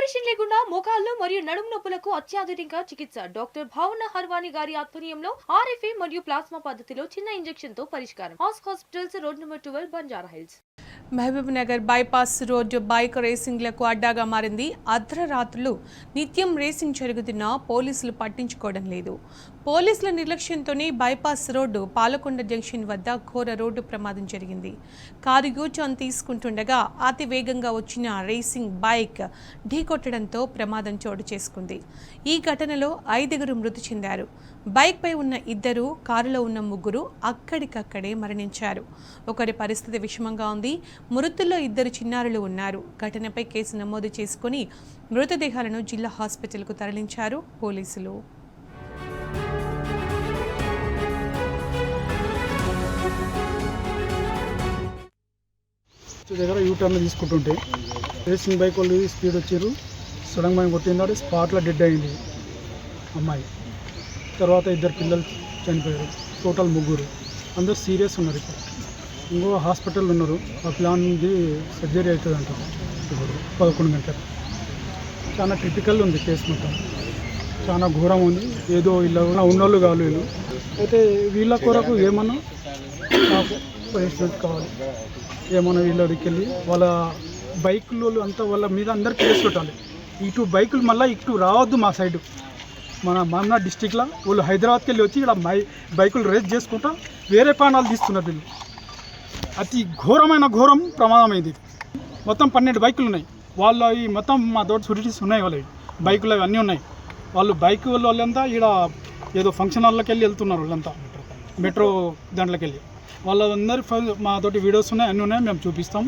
Operation లేకుండా మోకాళ్ళు మరియు నడుము నొప్పులకు అత్యాధునిక చికిత్స డాక్టర్ భావన హర్వాని గారి ఆధ్వర్యంలో ఆర్ఎఫ్ఏ మరియు ప్లాస్మా పద్ధతిలో చిన్న ఇంజెక్షన్ తో పరిష్కారం. Hospitals road number 12 Banjara hills. Mahabubnagar bypass road bike రేసింగ్లకు అడ్డాగా మారింది. అర్ధరాత్రులు నిత్యం రేసింగ్ జరుగుతున్నా పోలీసులు పట్టించుకోవడం లేదు. పోలీసుల నిర్లక్ష్యంతోనే బైపాస్ రోడ్డు పాలకొండ జంక్షన్ వద్ద ఘోర రోడ్డు ప్రమాదం జరిగింది. కారు యూటర్న్ తీసుకుంటుండగా అతి వేగంగా వచ్చిన రేసింగ్ బైక్ ఢీకొట్టడంతో ప్రమాదం చోటు చేసుకుంది. ఈ ఘటనలో 5 మృతి చెందారు. బైక్పై ఉన్న 2, కారులో ఉన్న 3 అక్కడికక్కడే మరణించారు. ఒకరి పరిస్థితి విషమంగా ఉంది. మృతుల్లో 2 చిన్నారులు ఉన్నారు. ఘటనపై కేసు నమోదు చేసుకుని మృతదేహాలను జిల్లా హాస్పిటల్కు తరలించారు పోలీసులు. దగ్గర యూటర్న్ తీసుకుంటుంటే రేసింగ్ బైక్ వాళ్ళు స్పీడ్ వచ్చారు. సడన్ గా కొట్టినాడు. స్పాట్లో డెడ్ అయింది అమ్మాయి. తర్వాత 2 పిల్లలు చనిపోయారు. టోటల్ 3. అందరూ సీరియస్ ఉన్నారు. ఇంకో హాస్పిటల్ ఉన్నారు. ఆ ప్లాన్ది సర్జరీ అవుతుంది అంటారు ఇప్పుడు 11 గంటలకు. చాలా క్రిటికల్ ఉంది కేసు మొత్తం. చాలా ఘోరం ఉంది. ఏదో ఇలా ఉన్నోళ్ళు కాదు వీళ్ళు. అయితే వీళ్ళ కొరకు ఏమన్నా నాకు పనిష్మెంట్ కావాలి. ఏమన్నా వీళ్ళ దగ్గరికి వెళ్ళి వాళ్ళ బైకులు అంతా వాళ్ళ మీద అందరు కేసు పెట్టాలి. ఇటు బైకులు మళ్ళీ ఇటు రావద్దు. మా సైడు మన మహబూబ్నగర్ డిస్టిక్లో వాళ్ళు హైదరాబాద్కి వెళ్ళి వచ్చి ఇక్కడ బైకులు రేస్ చేసుకుంటా వేరే ప్రాణాలు తీస్తున్నారు వీళ్ళు. అతి ఘోరం ప్రమాదం అయింది. మొత్తం 12 బైకులు ఉన్నాయి. వాళ్ళు ఈ మొత్తం మా తోటి సూరిటీస్ ఉన్నాయి. వాళ్ళవి బైకులు అన్నీ ఉన్నాయి. వాళ్ళు బైక్ వాళ్ళంతా ఇక్కడ ఏదో ఫంక్షన్ హాల్లోకి వెళ్ళి వెళ్తున్నారు. వాళ్ళంతా మెట్రో దాంట్లోకి వెళ్ళి వాళ్ళందరి మా తోటి వీడియోస్ ఉన్నాయి, అన్నీ ఉన్నాయి. మేము చూపిస్తాం.